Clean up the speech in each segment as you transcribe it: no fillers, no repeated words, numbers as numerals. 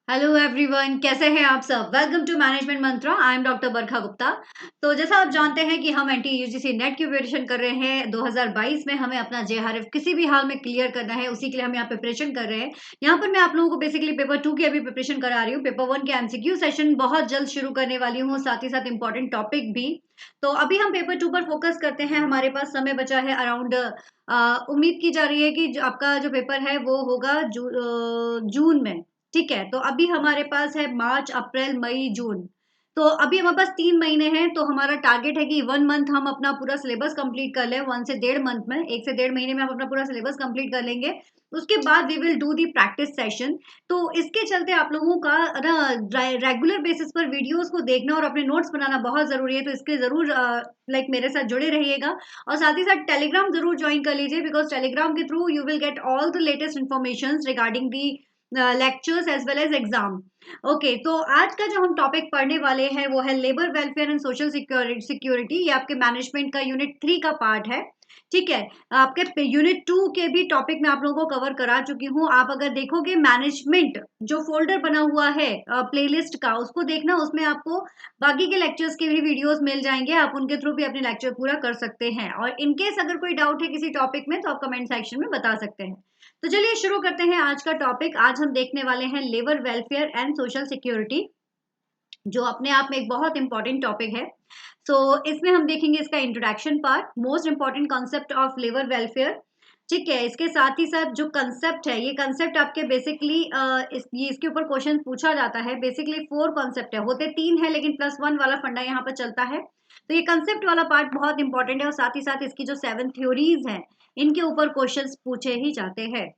Hello everyone, कैसे हैं आप सब। Welcome to management mantra. I am doctor Barkha Gupta. तो जैसा आप जानते हैं कि हम एनटी यूजीसी नेट की प्रिपरेशन कर रहे हैं। 2022 में हमें अपना जेआरएफ किसी भी हाल में क्लियर करना है, उसी के लिए हम यहाँ प्रिपरेशन कर रहे हैं। यहाँ पर मैं आप लोगों को बेसिकली पेपर 2 की अभी प्रिपरेशन करा रही हूँ। पेपर 1 के एमसीक्यू सेशन बहुत जल्द शुरू करने वाली हूँ, साथ ही साथ इंपॉर्टेंट टॉपिक भी। तो अभी हम पेपर 2 पर फोकस करते हैं। हमारे पास समय बचा है अराउंड, उम्मीद की जा रही है कि आपका जो पेपर है वो होगा जून में। ठीक है, तो अभी हमारे पास है मार्च, अप्रैल, मई, जून। तो अभी हमारे पास 3 महीने हैं। तो हमारा टारगेट है कि 1 मंथ हम अपना पूरा सिलेबस कंप्लीट कर लें। 1 से 1.5 मंथ में, 1 से 1.5 महीने में हम अपना पूरा सिलेबस कंप्लीट कर लेंगे। उसके बाद we will do the practice session. तो इसके चलते आप लोगों का ना रेगुलर बेसिस पर वीडियोस को देखना और अपने नोट्स बनाना बहुत जरूरी है। तो इसके जरूर मेरे साथ जुड़े रहिएगा। और साथ ही साथ टेलीग्राम जरूर ज्वाइन कर लीजिए, बिकॉज टेलीग्राम के through you will get all the latest information regarding the lectures as well as exam. Okay, तो आज का जो हम टॉपिक पढ़ने वाले हैं वो है labour welfare and social security. ये आपके मैनेजमेंट का यूनिट 3 का पार्ट है। ठीक है, आपके यूनिट 2 के भी टॉपिक मैं आप लोगों को कवर करा चुकी हूँ। आप अगर देखोगे मैनेजमेंट जो फोल्डर बना हुआ है प्लेलिस्ट का, उसको देखना। उसमें आपको बाकी के लेक्चर्स के भी वीडियोस मिल जाएंगे। आप उनके थ्रू भी अपने लेक्चर पूरा कर सकते हैं। और इनकेस अगर कोई डाउट है किसी टॉपिक में तो आप कमेंट सेक्शन में बता सकते हैं। तो चलिए शुरू करते हैं आज का टॉपिक। आज हम देखने वाले हैं labour welfare and social security, जो अपने आप में एक बहुत इंपॉर्टेंट टॉपिक है। सो इसमें हम देखेंगे इसका introduction part, most important concept of labour welfare. ठीक है, इसके साथ ही साथ जो कंसेप्ट है, ये कंसेप्ट आपके बेसिकली इसके ऊपर क्वेश्चन पूछा जाता है। बेसिकली 4 कॉन्सेप्ट है, होते 3 है लेकिन +1 वाला फंडा यहाँ पर चलता है। तो ये कंसेप्ट वाला पार्ट बहुत इंपॉर्टेंट है। और साथ ही साथ इसकी जो 7 थ्योरीज हैं, इनके ऊपर क्वेश्चंस पूछे ही जाते हैं।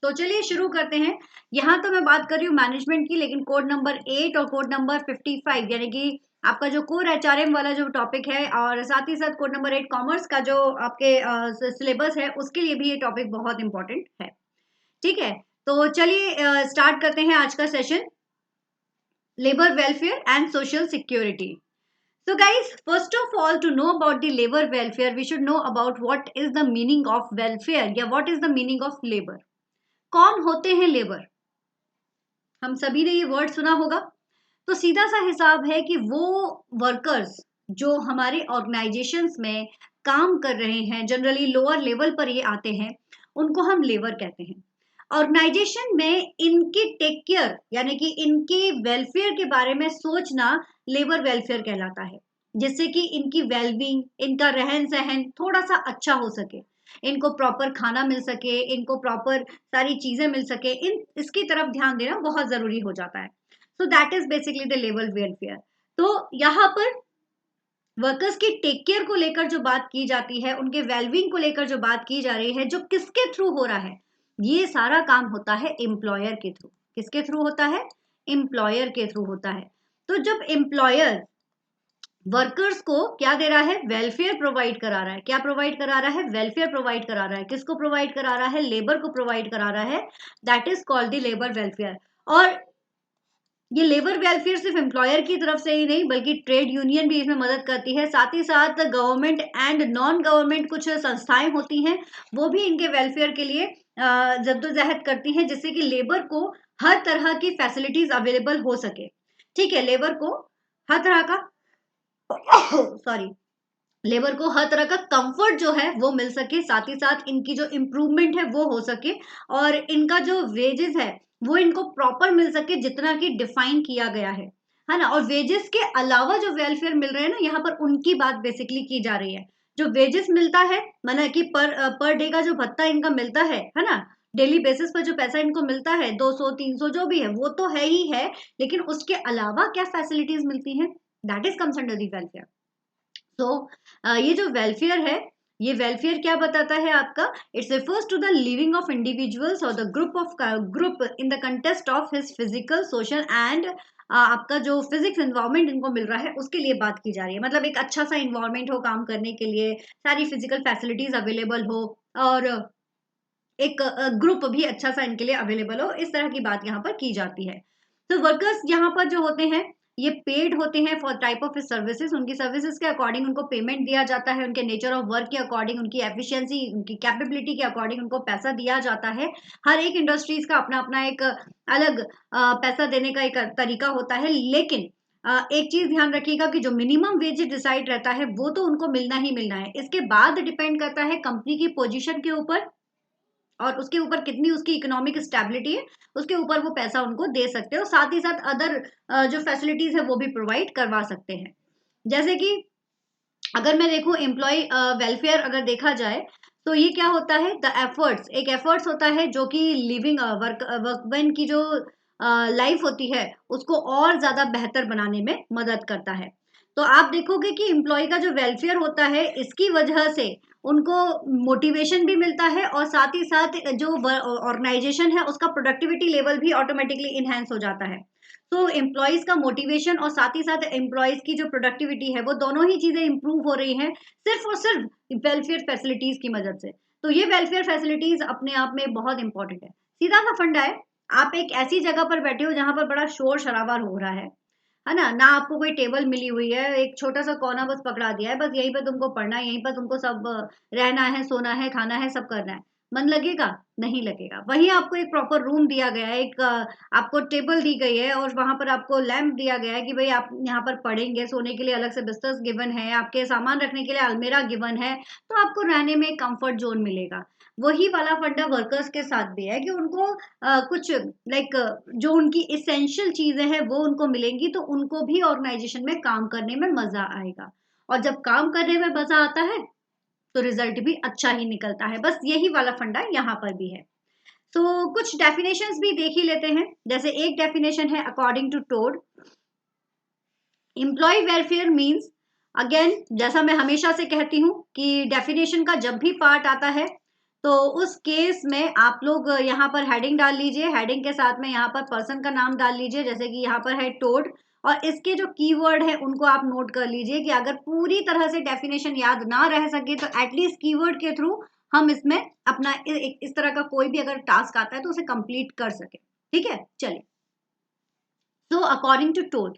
तो चलिए शुरू करते हैं। यहाँ तो मैं बात कर रही हूँ मैनेजमेंट की, लेकिन कोड नंबर 8 और कोड नंबर 55 यानी कि आपका जो कोर एचआरएम वाला जो टॉपिक है, और साथ ही साथ कोड नंबर 8 कॉमर्स का जो आपके सिलेबस है, उसके लिए भी ये टॉपिक बहुत इंपॉर्टेंट है। ठीक है, तो चलिए स्टार्ट करते हैं आज का session, labour welfare and social security. So guys, first of all, to know about the labor welfare, we should know about what is the meaning of welfare या what is the meaning of labor। कौन होते हैं labour? हम सभी ने ये word सुना होगा। तो सीधा सा हिसाब है कि वो वर्कर्स जो हमारे ऑर्गेनाइजेशंस में काम कर रहे हैं, जनरली लोअर लेवल पर ये आते हैं, उनको हम लेबर कहते हैं। ऑर्गेनाइजेशन में इनकी टेक केयर यानी कि इनके वेलफेयर के बारे में सोचना लेबर वेलफेयर कहलाता है, जिससे कि इनकी वेलबींग, इनका रहन सहन थोड़ा सा अच्छा हो सके, इनको प्रॉपर खाना मिल सके, इनको प्रॉपर सारी चीजें मिल सके, इन इसकी तरफ ध्यान देना बहुत जरूरी हो जाता है। So that is basically the labour welfare. तो यहाँ पर वर्कर्स की टेक केयर को लेकर जो बात की जाती है, उनके वेलबींग को लेकर जो बात की जा रही है, जो किसके थ्रू हो रहा है, ये सारा काम होता है एम्प्लॉयर के थ्रू। किसके थ्रू होता है? एम्प्लॉयर के थ्रू होता है। तो जब एम्प्लॉयर वर्कर्स को क्या दे रहा है? वेलफेयर प्रोवाइड करा रहा है। क्या प्रोवाइड करा रहा है? वेलफेयर प्रोवाइड करा रहा है। किसको प्रोवाइड करा रहा है? लेबर को प्रोवाइड करा रहा है। That is called the labour welfare. और ये लेबर वेलफेयर सिर्फ एम्प्लॉयर की तरफ से ही नहीं, बल्कि ट्रेड यूनियन भी इसमें मदद करती है। साथ ही साथ गवर्नमेंट एंड नॉन गवर्नमेंट कुछ संस्थाएं होती हैं, वो भी इनके वेलफेयर के लिए जद्दोजहद करती हैं, जिससे कि लेबर को हर तरह की फैसिलिटीज अवेलेबल हो सके। ठीक है, लेबर को हर तरह का सॉरी लेबर को हर तरह का कंफर्ट जो है वो मिल सके, साथ ही साथ इनकी जो इम्प्रूवमेंट है वो हो सके, और इनका जो वेजेस है वो इनको प्रॉपर मिल सके, जितना कि डिफाइन किया गया है ना। और वेजेस के अलावा जो वेलफेयर मिल रहे हैं ना, यहाँ पर उनकी बात बेसिकली की जा रही है। जो वेजेस मिलता है, माना कि पर डे का जो भत्ता इनका मिलता है ना, डेली बेसिस पर जो पैसा इनको मिलता है, 200 300 जो भी है, वो तो है ही है। लेकिन उसके अलावा क्या फैसिलिटीज मिलती हैं, that is comes under the welfare. तो ये जो वेलफेयर है, ये वेलफेयर क्या बताता है आपका? It's refers to the living of individuals और the group in the contest of his physical social and आपका जो फिजिक्स इन्वायरमेंट इनको मिल रहा है, उसके लिए बात की जा रही है। मतलब एक अच्छा सा इन्वायरमेंट हो काम करने के लिए, सारी फिजिकल फैसिलिटीज अवेलेबल हो, और एक ग्रुप भी अच्छा सा इनके लिए अवेलेबल हो, इस तरह की बात यहाँ पर की जाती है। तो वर्कर्स यहाँ पर जो होते हैं, ये पेड होते हैं फॉर टाइप ऑफ सर्विसेज, उनकी सर्विसेज के अकॉर्डिंग उनको पेमेंट दिया जाता है, उनके नेचर ऑफ वर्क के अकॉर्डिंग, उनकी एफिशिएंसी, उनकी कैपेबिलिटी के अकॉर्डिंग उनको पैसा दिया जाता है। हर एक इंडस्ट्रीज का अपना अपना एक अलग पैसा देने का एक तरीका होता है, लेकिन एक चीज ध्यान रखिएगा कि जो मिनिमम वेज डिसाइड रहता है वो तो उनको मिलना ही मिलना है। इसके बाद डिपेंड करता है कंपनी की पोजीशन के ऊपर और उसके ऊपर कितनी उसकी इकोनॉमिक स्टेबिलिटी है, उसके ऊपर वो पैसा उनको दे सकते हैं और साथ ही साथ अदर जो फैसिलिटीज है वो भी प्रोवाइड करवा सकते हैं। जैसे कि अगर मैं देखूं एम्प्लॉय वेलफेयर अगर देखा जाए तो ये क्या होता है, द एफर्ट्स, एक एफर्ट्स होता है जो कि लिविंग वर्कमैन की जो लाइफ होती है उसको और ज्यादा बेहतर बनाने में मदद करता है। तो आप देखोगे कि एम्प्लॉय का जो वेलफेयर होता है इसकी वजह से उनको मोटिवेशन भी मिलता है और साथ ही साथ जो ऑर्गेनाइजेशन है उसका प्रोडक्टिविटी लेवल भी ऑटोमेटिकली इनहेंस हो जाता है। तो एम्प्लॉयज का मोटिवेशन और साथ ही साथ एम्प्लॉयज की जो प्रोडक्टिविटी है वो दोनों ही चीजें इंप्रूव हो रही हैं सिर्फ और सिर्फ वेलफेयर फैसिलिटीज की मदद से। तो ये वेलफेयर फैसिलिटीज अपने आप में बहुत इंपॉर्टेंट है। सीधा सा फंडा है, आप एक ऐसी जगह पर बैठे हो जहां पर बड़ा शोर शराबा हो रहा है ना, ना आपको कोई टेबल मिली हुई है, एक छोटा सा कोना बस पकड़ा दिया है, बस यहीं पर तुमको पढ़ना है, यहीं पर तुमको सब रहना है, सोना है, खाना है, सब करना है। मन लगेगा? नहीं लगेगा। वहीं आपको एक प्रॉपर रूम दिया गया है, एक आपको टेबल दी गई है और वहां पर आपको लैंप दिया गया है कि भाई आप यहाँ पर पढ़ेंगे, सोने के लिए अलग से बिस्तर गिवन है, आपके सामान रखने के लिए अलमीरा गिवन है, तो आपको रहने में कंफर्ट जोन मिलेगा। वही वाला फंडा वर्कर्स के साथ भी है कि उनको कुछ लाइक जो उनकी इसेंशियल चीजें हैं वो उनको मिलेंगी तो उनको भी ऑर्गेनाइजेशन में काम करने में मजा आएगा। और जब काम करने में मजा आता है तो रिजल्ट भी अच्छा ही निकलता है। बस यही वाला फंडा यहाँ पर भी है। तो कुछ डेफिनेशंस भी देख ही लेते हैं। जैसे एक डेफिनेशन है according to Todd, employee welfare means, again जैसा मैं हमेशा से कहती हूँ कि डेफिनेशन का जब भी पार्ट आता है तो उस केस में आप लोग यहाँ पर हेडिंग डाल लीजिए, हेडिंग के साथ में यहाँ पर पर्सन का नाम डाल लीजिए, जैसे कि यहाँ पर है टोड, और इसके जो कीवर्ड है उनको आप नोट कर लीजिए कि अगर पूरी तरह से डेफिनेशन याद ना रह सके तो एटलीस्ट कीवर्ड के थ्रू हम इसमें अपना इस तरह का कोई भी अगर टास्क आता है तो उसे कंप्लीट कर सके। ठीक है, चलिए। So according to Todd,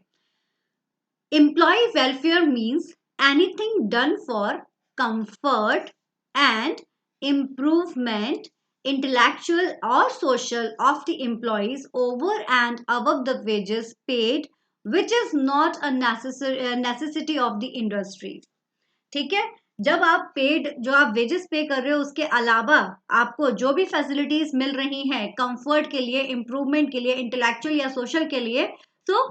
employee welfare means anything done for comfort and improvement, intellectual or social, of the employees over and above the wages paid, which is not a necessity of the industry. ठीक है, जब आप paid, जो आप wages पे कर रहे हो उसके अलावा आपको जो भी फैसिलिटीज मिल रही हैं कंफर्ट के लिए, इंप्रूवमेंट के लिए, इंटेलेक्चुअल या सोशल के लिए, तो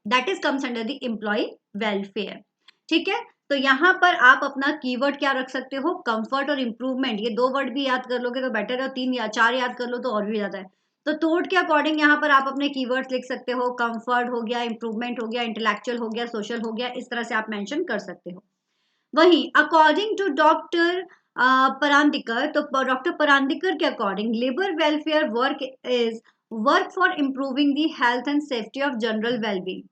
that is comes under the employee welfare. ठीक है, तो यहाँ पर आप अपना कीवर्ड क्या रख सकते हो, कंफर्ट और इंप्रूवमेंट, ये दो वर्ड भी याद कर लोगे तो बेटर है, 3 या 4 याद कर लो तो और भी ज्यादा है। तो टोड के अकॉर्डिंग यहाँ पर आप अपने कीवर्ड्स लिख सकते हो, कंफर्ट हो गया, इंप्रूवमेंट हो गया, इंटेलेक्चुअल हो गया, सोशल हो गया, इस तरह से आप मेंशन कर सकते हो। वहीं अकॉर्डिंग टू डॉक्टर परांदिकर, तो डॉक्टर परांदिकर के according labour welfare work is work for improving the health and safety of general wellbeing.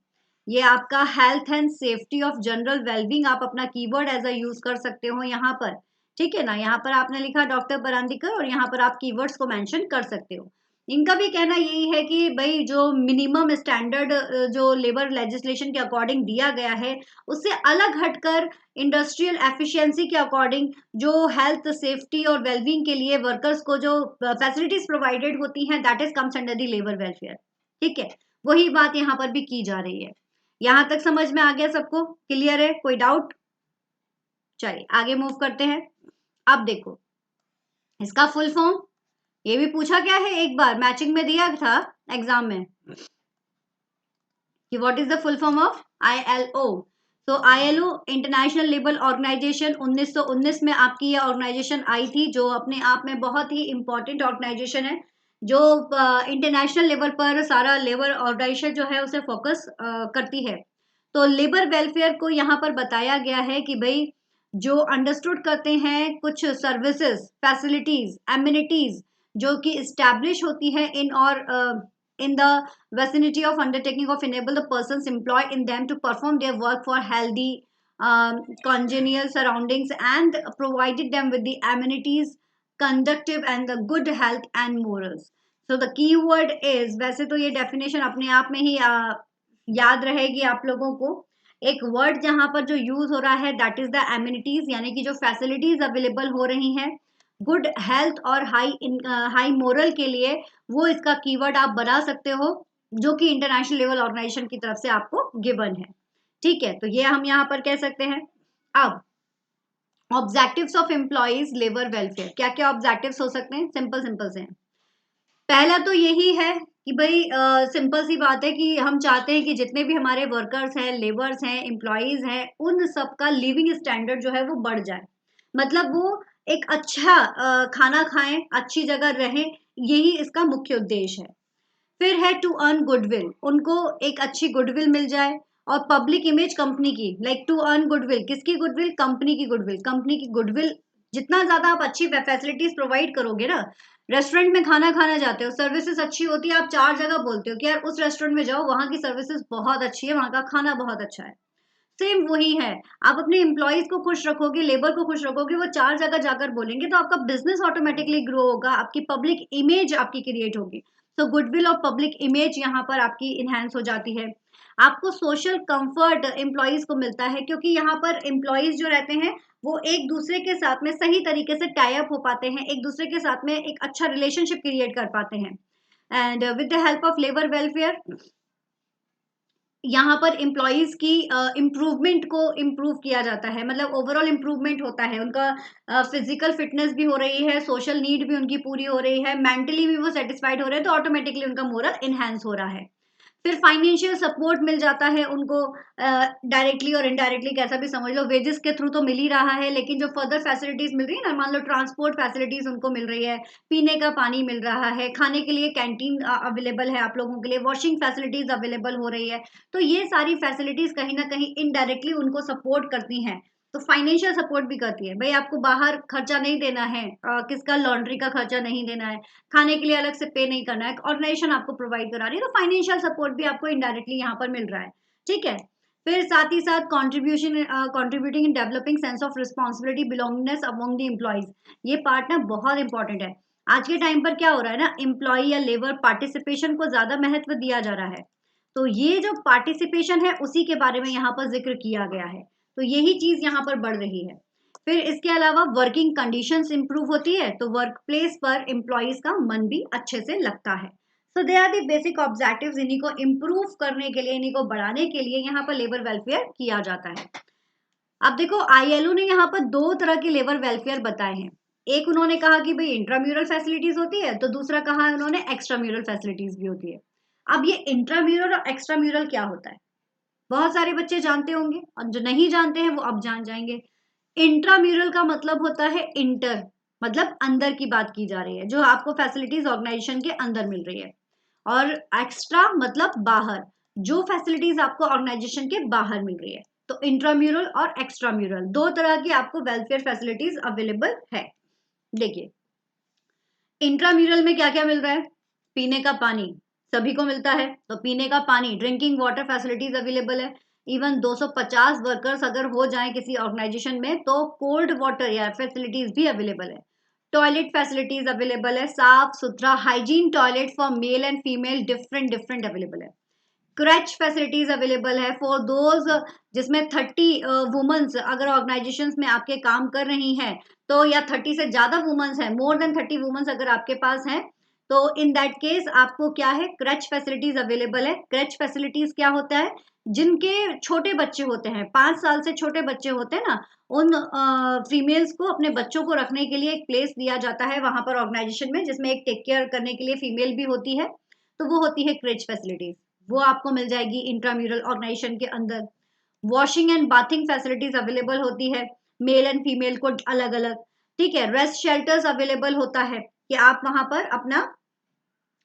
ये आपका health and safety of general wellbeing आप अपना कीवर्ड एज अ यूज कर सकते हो यहाँ पर। ठीक है ना, यहाँ पर आपने लिखा डॉक्टर परांदिकर और यहाँ पर आप कीवर्ड्स को मेंशन कर सकते हो। इनका भी कहना यही है कि भाई जो मिनिमम स्टैंडर्ड जो लेबर लेजिस्लेशन के अकॉर्डिंग दिया गया है उससे अलग हटकर इंडस्ट्रियल एफिशिएंसी के अकॉर्डिंग जो हेल्थ सेफ्टी और वेलबींग के लिए वर्कर्स को जो फैसिलिटीज प्रोवाइडेड होती हैं that is comes under the labour welfare. ठीक है, वही बात यहाँ पर भी की जा रही है। यहां तक समझ में आ गया सबको? क्लियर है? कोई डाउट? चलिए आगे मूव करते हैं। अब देखो इसका फुल फॉर्म, ये भी पूछा गया है एक बार, मैचिंग में दिया था एग्जाम में कि what is the full form of ILO। तो ILO इंटरनेशनल लेबर ऑर्गेनाइजेशन 1919 में आपकी ये ऑर्गेनाइजेशन आई थी, जो अपने आप में बहुत ही इंपॉर्टेंट ऑर्गेनाइजेशन है, जो इंटरनेशनल लेवल पर सारा लेबर ऑर्गेनाइजेशन जो है उसे फोकस करती है। तो लेबर वेलफेयर को यहाँ पर बताया गया है कि भाई जो अंडरस्टूड करते हैं कुछ सर्विसेज, फैसिलिटीज, एमिनिटीज जो कि इस्टेब्लिश होती है इन और in the vicinity of undertaking of enable the persons employed in them to perform their work for healthy congenial surroundings and provided them with the amenities conductive and the good health and morals. So the key word is, वैसे तो ये definition अपने आप में ही याद रहेगी आप लोगों को, एक वर्ड जहां पर जो यूज हो रहा है दैट इज द एमिनिटीज, यानी कि जो फैसिलिटीज अवेलेबल हो रही हैं गुड हेल्थ और हाई मोरल के लिए, वो इसका कीवर्ड आप बना सकते हो, जो कि इंटरनेशनल लेवल ऑर्गेनाइजेशन की तरफ से आपको गिवन है। ठीक है, तो ये हम यहाँ पर कह सकते हैं। अब objectives of employees labour welfare, क्या क्या ऑब्जेक्टिव्स हो सकते हैं? सिंपल सिंपल से पहला तो यही है कि भाई सिंपल सी बात है कि हम चाहते हैं कि जितने भी हमारे वर्कर्स हैं, लेबर्स हैं, एम्प्लॉयज हैं, उन सबका लिविंग स्टैंडर्ड जो है वो बढ़ जाए। मतलब वो एक अच्छा खाना खाएं, अच्छी जगह रहें, यही इसका मुख्य उद्देश्य है। फिर है टू अर्न गुडविल, उनको एक अच्छी गुडविल मिल जाए, और पब्लिक इमेज कंपनी की, लाइक टू अर्न गुडविल, किसकी गुडविल? कंपनी की गुडविल। कंपनी की गुडविल जितना ज्यादा आप अच्छी फैसिलिटीज प्रोवाइड करोगे ना, रेस्टोरेंट में खाना खाना जाते हो, सर्विसेज अच्छी होती है, आप 4 जगह बोलते हो कि यार उस रेस्टोरेंट में जाओ, वहां की सर्विसेज बहुत अच्छी है, वहां का खाना बहुत अच्छा है। सेम वही है, आप अपने एम्प्लॉयज को खुश रखोगे, लेबर को खुश रखोगे, वो 4 जगह जाकर बोलेंगे, तो आपका बिजनेस ऑटोमेटिकली ग्रो होगा, आपकी पब्लिक इमेज आपकी क्रिएट होगी। तो गुडविल और पब्लिक इमेज यहाँ पर आपकी इनहेंस हो जाती है। आपको सोशल कंफर्ट एम्प्लॉयज को मिलता है, क्योंकि यहाँ पर एम्प्लॉयज जो रहते हैं वो एक दूसरे के साथ में सही तरीके से टाई अप हो पाते हैं, एक दूसरे के साथ में एक अच्छा रिलेशनशिप क्रिएट कर पाते हैं। And with the help of labour welfare, यहाँ पर एम्प्लॉयज की इम्प्रूवमेंट को इम्प्रूव किया जाता है, मतलब ओवरऑल इम्प्रूवमेंट होता है उनका, फिजिकल फिटनेस भी हो रही है, सोशल नीड भी उनकी पूरी हो रही है, मेंटली भी वो सेटिस्फाइड हो रहे हैं, तो ऑटोमेटिकली उनका मोरल इनहेंस हो रहा है। फिर फाइनेंशियल सपोर्ट मिल जाता है उनको, डायरेक्टली और इनडायरेक्टली कैसा भी समझ लो, वेजेस के थ्रू तो मिल ही रहा है, लेकिन जो फर्दर फैसिलिटीज मिल रही है ना, मान लो ट्रांसपोर्ट फैसिलिटीज उनको मिल रही है, पीने का पानी मिल रहा है, खाने के लिए कैंटीन अवेलेबल है आप लोगों के लिए, वॉशिंग फैसिलिटीज अवेलेबल हो रही है। तो ये सारी फैसिलिटीज कहीं ना कहीं इनडायरेक्टली उनको सपोर्ट करती हैं। तो फाइनेंशियल सपोर्ट भी करती है, भाई आपको बाहर खर्चा नहीं देना है, किसका लॉन्ड्री का खर्चा नहीं देना है, खाने के लिए अलग से पे नहीं करना है, ऑर्गेनाइजेशन आपको प्रोवाइड करा रही है, तो फाइनेंशियल सपोर्ट भी आपको इनडायरेक्टली यहाँ पर मिल रहा है। ठीक है, फिर साथ ही साथ contributing in developing sense of responsibility belongingness among the employees, ये पार्ट ना बहुत इंपॉर्टेंट है। आज के टाइम पर क्या हो रहा है ना, एम्प्लॉय या लेबर पार्टिसिपेशन को ज्यादा महत्व दिया जा रहा है, तो ये जो पार्टिसिपेशन है उसी के बारे में यहाँ पर जिक्र किया गया है, तो यही चीज यहाँ पर बढ़ रही है। फिर इसके अलावा वर्किंग कंडीशंस इंप्रूव होती है, तो वर्क प्लेस पर एम्प्लॉयज का मन भी अच्छे से लगता है। So they are the basic objectives, इन्हीं को इम्प्रूव करने के लिए, इन्हीं को बढ़ाने के लिए यहाँ पर लेबर वेलफेयर किया जाता है। अब देखो आईएलओ ने यहाँ पर 2 तरह के लेबर वेलफेयर बताए हैं। एक उन्होंने कहा कि भाई इंट्राम्यूरल फैसिलिटीज होती है, तो दूसरा कहा है उन्होंने एक्स्ट्राम्यूरल फैसिलिटीज भी होती है। अब ये इंट्राम्यूरल और एक्स्ट्राम्यूरल क्या होता है, बहुत सारे बच्चे जानते होंगे, और जो नहीं जानते हैं वो अब जान जाएंगे। इंट्राम्यूरल का मतलब होता है इंटर, मतलब अंदर की बात की जा रही है, जो आपको फैसिलिटीज ऑर्गेनाइजेशन के अंदर मिल रही है, और एक्स्ट्रा मतलब बाहर, जो फैसिलिटीज आपको ऑर्गेनाइजेशन के बाहर मिल रही है। तो इंट्राम्यूरल और एक्स्ट्राम्यूरल 2 तरह की आपको वेलफेयर फैसिलिटीज अवेलेबल है। देखिए इंट्राम्यूरल में क्या क्या मिल रहा है, पीने का पानी सभी को मिलता है, तो पीने का पानी, ड्रिंकिंग वाटर फैसिलिटीज अवेलेबल है। इवन 250 वर्कर्स अगर हो जाएं किसी ऑर्गेनाइजेशन में, तो कोल्ड वाटर या फैसिलिटीज भी अवेलेबल है। टॉयलेट फैसिलिटीज अवेलेबल है, साफ सुथरा hygiene toilet for male and female different different available है। क्रच फैसिलिटीज अवेलेबल है फॉर दोज, जिसमें 30 वुमेन्स अगर ऑर्गेनाइजेशंस में आपके काम कर रही हैं, तो या 30 से ज्यादा वुमेन्स हैं, मोर देन 30 वुमेन्स अगर आपके पास हैं, तो इन दैट केस आपको क्या है, क्रच फैसिलिटीज अवेलेबल है। क्रच फैसिलिटीज क्या होता है, जिनके छोटे बच्चे होते हैं, 5 साल से छोटे बच्चे होते हैं ना, उन फीमेल्स को अपने बच्चों को रखने के लिए एक प्लेस दिया जाता है वहां पर ऑर्गेनाइजेशन में, जिसमें एक टेक केयर करने के लिए फीमेल भी होती है, तो वो होती है क्रेच फैसिलिटीज, वो आपको मिल जाएगी इंट्राम्यूरल ऑर्गेनाइजेशन के अंदर। Washing and bathing facilities available होती है, मेल एंड फीमेल को अलग अलग। ठीक है, रेस्ट शेल्टर्स अवेलेबल होता है कि आप वहां पर अपना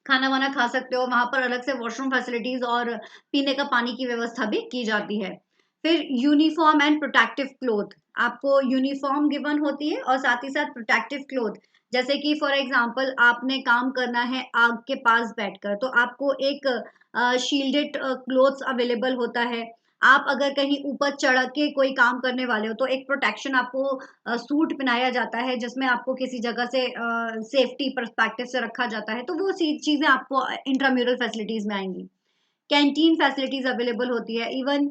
खाना वाना खा सकते हो, वहां पर अलग से वॉशरूम फैसिलिटीज और पीने का पानी की व्यवस्था भी की जाती है। फिर यूनिफॉर्म एंड प्रोटेक्टिव क्लोथ, आपको यूनिफॉर्म गिवन होती है और साथ ही साथ प्रोटेक्टिव क्लोथ, जैसे कि फॉर एग्जांपल आपने काम करना है आग के पास बैठकर, तो आपको एक शील्डेड क्लोथ्स अवेलेबल होता है। आप अगर कहीं ऊपर चढ़ के कोई काम करने वाले हो, तो एक प्रोटेक्शन आपको सूट पहनाया जाता है, जिसमें आपको किसी जगह से सेफ्टी परस्पेक्टिव से रखा जाता है, तो वो चीजें आपको इंट्राम्यूरल फैसिलिटीज में आएंगी। कैंटीन फैसिलिटीज अवेलेबल होती है। इवन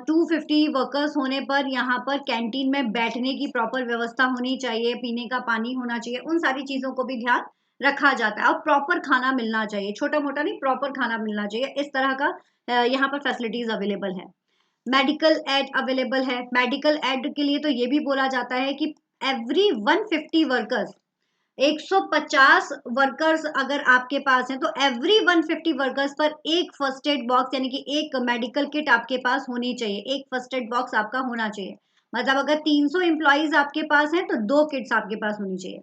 250 वर्कर्स होने पर यहाँ पर कैंटीन में बैठने की प्रॉपर व्यवस्था होनी चाहिए, पीने का पानी होना चाहिए, उन सारी चीज़ों को भी ध्यान रखा जाता है। और प्रॉपर खाना मिलना चाहिए, छोटा मोटा नहीं, प्रॉपर खाना मिलना चाहिए। इस तरह का यहाँ पर फैसिलिटीज अवेलेबल है। मेडिकल एड अवेलेबल है। मेडिकल एड के लिए तो ये भी बोला जाता है कि एवरी 150 वर्कर्स, 150 वर्कर्स अगर आपके पास है तो एवरी 150 वर्कर्स पर एक फर्स्ट एड बॉक्स यानी कि एक मेडिकल किट आपके पास होनी चाहिए। एक फर्स्ट एड बॉक्स आपका होना चाहिए। मतलब अगर 300 एम्प्लॉइज आपके पास हैं तो 2 किट्स आपके पास होनी चाहिए।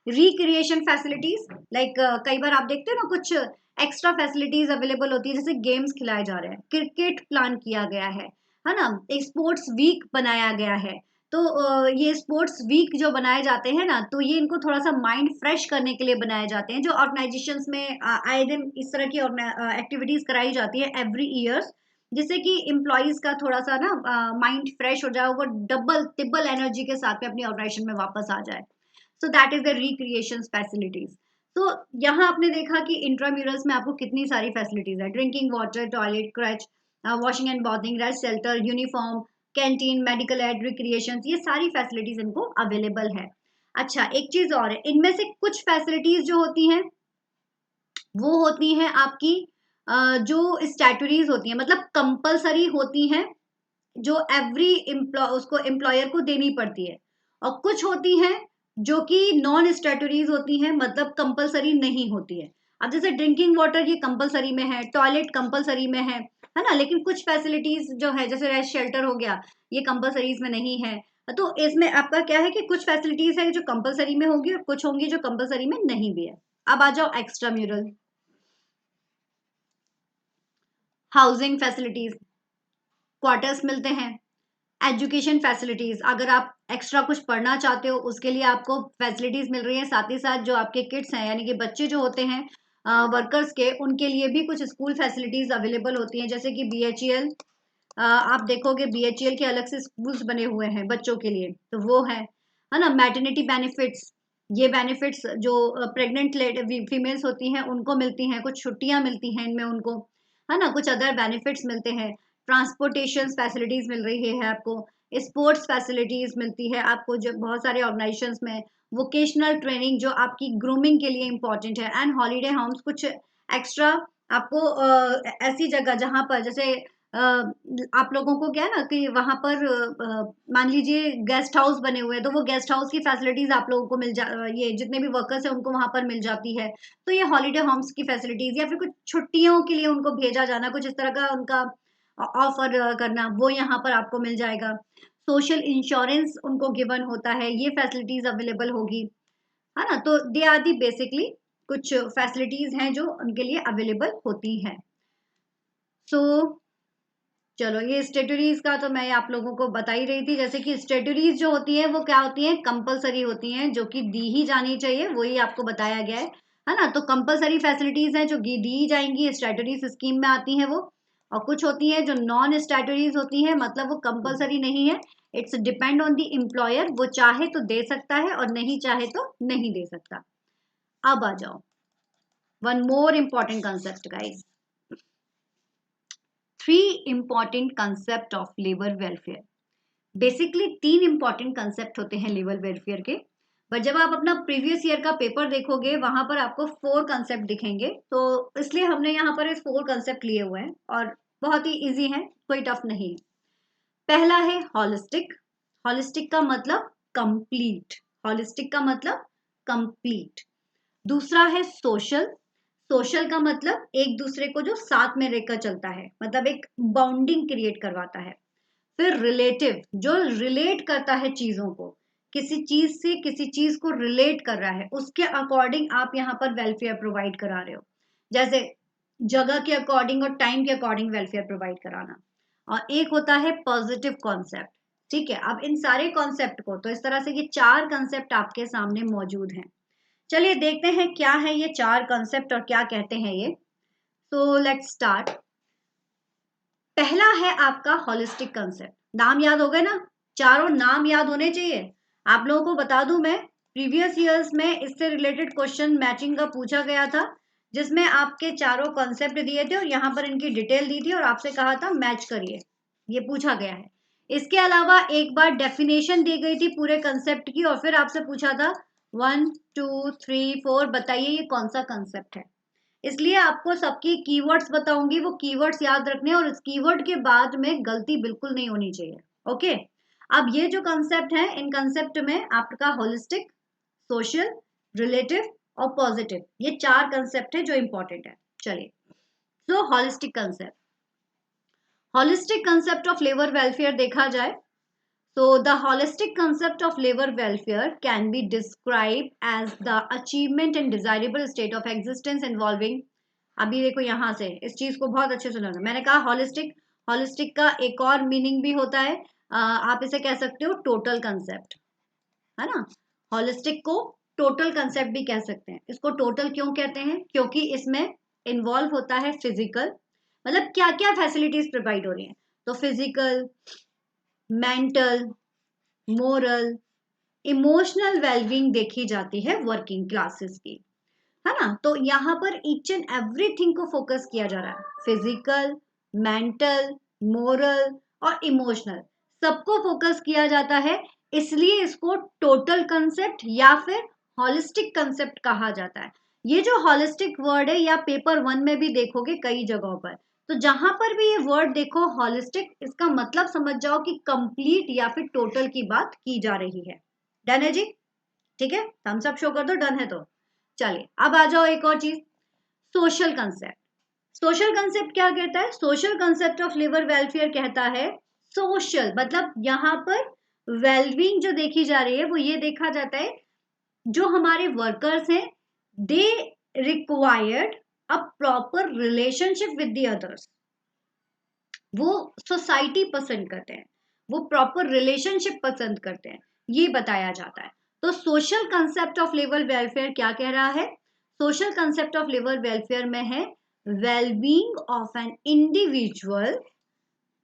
रिक्रिएशन फैसिलिटीज, लाइक कई बार आप देखते हो ना कुछ एक्स्ट्रा फैसिलिटीज अवेलेबल होती है, जैसे गेम्स खिलाए जा रहे हैं, क्रिकेट प्लान किया गया है ना, एक स्पोर्ट्स वीक बनाया गया है। तो ये स्पोर्ट्स वीक जो बनाए जाते हैं ना, तो ये इनको थोड़ा सा माइंड फ्रेश करने के लिए बनाए जाते हैं। जो ऑर्गेनाइजेशंस में आए दिन इस तरह की एक्टिविटीज कराई जाती है एवरी ईयर्स, जिससे कि एम्प्लॉइज का थोड़ा सा ना माइंड फ्रेश हो जाए, वो डबल तिब्बल एनर्जी के साथ में अपनी ऑर्गेनाइजेशन में वापस आ जाए। So that is the recreation facilities. तो यहाँ आपने देखा कि इंट्राम्यूरल्स में आपको कितनी सारी फैसिलिटीज है। Drinking water, toilet, creche, washing and bathing, rest shelter, uniform, canteen, medical aid, recreation, ये सारी फैसिलिटीज इनको अवेलेबल है। अच्छा, एक चीज और है, इनमें से कुछ फैसिलिटीज जो होती हैं वो होती हैं आपकी जो स्टैट्यूटरीज होती हैं, मतलब कंपलसरी होती हैं, जो एवरी उसको एम्प्लॉयर को देनी पड़ती है। और कुछ होती हैं जो कि नॉन स्टैट्यूटरीज होती हैं, मतलब कंपलसरी नहीं होती है। अब जैसे ड्रिंकिंग वाटर ये कंपलसरी में है, टॉयलेट कंपलसरी में है ना, लेकिन कुछ फैसिलिटीज जो है जैसे रेस्ट शेल्टर हो गया, ये कंपलसरीज में नहीं है। तो इसमें आपका क्या है कि कुछ फैसिलिटीज है जो कंपलसरी में होगी और कुछ होंगी जो कंपलसरी में नहीं भी है। अब आ जाओ extra mural. Housing facilities, quarters मिलते हैं। एजुकेशन फैसिलिटीज, अगर आप एक्स्ट्रा कुछ पढ़ना चाहते हो उसके लिए आपको फैसिलिटीज मिल रही है। साथ ही साथ जो आपके किड्स हैं यानी कि बच्चे जो होते हैं वर्कर्स के, उनके लिए भी कुछ स्कूल फैसिलिटीज अवेलेबल होती हैं, जैसे कि BHEL। आप देखोगे BHEL के अलग से स्कूल्स बने हुए हैं बच्चों के लिए, तो वो है ना। मैटरनिटी बेनिफिट्स, ये बेनिफिट्स जो प्रेग्नेंट फीमेल्स होती हैं उनको मिलती हैं, कुछ छुट्टियां मिलती हैं इनमें उनको, है ना, कुछ अदर बेनिफिट्स मिलते हैं। ट्रांसपोर्टेशन फैसिलिटीज मिल रही है आपको, स्पोर्ट्स फैसिलिटीज मिलती है आपको, जो बहुत सारे ऑर्गेनाइजेशंस में वोकेशनल ट्रेनिंग जो आपकी ग्रूमिंग के लिए इंपॉर्टेंट है, एंड हॉलीडे होम्स, कुछ एक्स्ट्रा आपको ऐसी जगह जहां पर जैसे आप लोगों को क्या है ना कि वहां पर मान लीजिए गेस्ट हाउस बने हुए हैं, तो वो गेस्ट हाउस की फैसिलिटीज आप लोगों को ये जितने भी वर्कर्स हैं उनको वहां पर मिल जाती है। तो ये हॉलीडे होम्स की फैसिलिटीज, या फिर कुछ छुट्टियों के लिए उनको भेजा जाना, कुछ इस तरह का उनका ऑफर करना, वो यहाँ पर आपको मिल जाएगा। सोशल इंश्योरेंस उनको गिवन होता है, ये फैसिलिटीज अवेलेबल होगी, है ना। तो दे आर दी बेसिकली कुछ फैसिलिटीज हैं जो उनके लिए अवेलेबल होती हैं। सो चलो, ये स्टेटरीज का तो मैं आप लोगों को बता ही रही थी। जैसे कि स्टेटरीज जो होती है वो क्या होती है, कंपलसरी होती हैं, जो कि दी ही जानी चाहिए, वही आपको बताया गया है ना। तो कंपलसरी फैसिलिटीज हैं जो दी जाएंगी, स्टेटरीज स्कीम में आती हैं वो। और कुछ होती हैं जो नॉन स्टेटरीज होती हैं, मतलब वो कंपलसरी नहीं है, it's depend on the employer, वो चाहे तो दे सकता है और नहीं चाहे तो नहीं दे सकता। अब आ जाओ one more important concept guys, 3 important concept of labour welfare. Basically 3 important concept होते हैं लेबर वेलफेयर के, बट जब आप अपना प्रीवियस ईयर का पेपर देखोगे वहां पर आपको 4 कंसेप्ट दिखेंगे। तो इसलिए हमने यहाँ पर 4 कंसेप्ट लिए हुए हैं और बहुत ही इजी है, कोई टफ नहीं है। पहला है हॉलिस्टिक। हॉलिस्टिक का मतलब कंप्लीट, हॉलिस्टिक का मतलब कंप्लीट। दूसरा है सोशल। सोशल का मतलब एक दूसरे को जो साथ में रहकर चलता है, मतलब एक बाउंडिंग क्रिएट करवाता है। फिर रिलेटिव, जो रिलेट करता है चीजों को, किसी चीज से किसी चीज को रिलेट कर रहा है, उसके अकॉर्डिंग आप यहाँ पर वेलफेयर प्रोवाइड करा रहे हो, जैसे जगह के अकॉर्डिंग और टाइम के अकॉर्डिंग वेलफेयर प्रोवाइड कराना। और एक होता है पॉजिटिव कॉन्सेप्ट। ठीक है, अब इन सारे कॉन्सेप्ट को, तो इस तरह से ये 4 कॉन्सेप्ट आपके सामने मौजूद हैं। चलिए देखते हैं क्या है ये 4 कॉन्सेप्ट और क्या कहते हैं ये। तो लेट्स स्टार्ट। पहला है आपका होलिस्टिक कंसेप्ट। नाम याद हो गए ना, चारों नाम याद होने चाहिए। आप लोगों को बता दूं मैं, प्रीवियस ईयर्स में इससे रिलेटेड क्वेश्चन मैचिंग का पूछा गया था, जिसमें आपके चारों कॉन्सेप्ट दिए थे और यहाँ पर इनकी डिटेल दी थी और आपसे कहा था मैच करिए, ये पूछा गया है। इसके अलावा एक बार डेफिनेशन दी गई थी पूरे कंसेप्ट की और फिर आपसे पूछा था 1 2 3 4 बताइए ये कौन सा कंसेप्ट है। इसलिए आपको सबकी कीवर्ड्स बताऊंगी, वो कीवर्ड्स याद रखने और इस कीवर्ड के बाद में गलती बिल्कुल नहीं होनी चाहिए। ओके, अब ये जो कंसेप्ट है, इन कंसेप्ट में आपका होलिस्टिक, सोशल, रिलेटिव और पॉजिटिव, ये 4 कंसेप्ट है जो इंपॉर्टेंट है। चलिए, so holistic concept of labour welfare देखा जाए तो the holistic concept of labour welfare can be describe as the achievement and desirable state of existence involving, अभी देखो यहां से इस चीज को बहुत अच्छे से सुना, मैंने कहा होलिस्टिक, होलिस्टिक का एक और मीनिंग भी होता है, आप इसे कह सकते हो टोटल कंसेप्ट, है ना। होलिस्टिक को टोटल कंसेप्ट भी कह सकते हैं। इसको टोटल क्यों कहते हैं, क्योंकि इसमें इन्वॉल्व होता है फिजिकल, मतलब क्या क्या फैसिलिटीज प्रोवाइड हो रही हैं, तो physical, mental, moral, emotional wellbeing देखी जाती है वर्किंग क्लासेस की, है ना। तो यहाँ पर ईच एंड एवरीथिंग को फोकस किया जा रहा है, फिजिकल, मेंटल, मोरल और इमोशनल, सबको फोकस किया जाता है, इसलिए इसको टोटल कंसेप्ट या फिर हॉलिस्टिक कंसेप्ट कहा जाता है। ये जो हॉलिस्टिक वर्ड है या पेपर 1 में भी देखोगे कई जगहों पर, तो जहां पर भी ये वर्ड देखो हॉलिस्टिक, इसका मतलब समझ जाओ कि कंप्लीट या फिर टोटल की बात की जा रही है। डन है जी, ठीक है, थम्स अप शो कर दो, डन है तो। चलिए अब आ जाओ एक और चीज, सोशल कंसेप्ट। सोशल कंसेप्ट क्या कहता है, social concept of labour welfare कहता है, सोशल मतलब यहाँ पर वेलबींग जो देखी जा रही है वो ये देखा जाता है, जो हमारे वर्कर्स हैं they required a proper relationship with the others, वो सोसाइटी पसंद करते हैं, वो प्रॉपर रिलेशनशिप पसंद करते हैं, ये बताया जाता है। तो social concept of labour welfare क्या कह रहा है, social concept of labour welfare में है wellbeing of an individual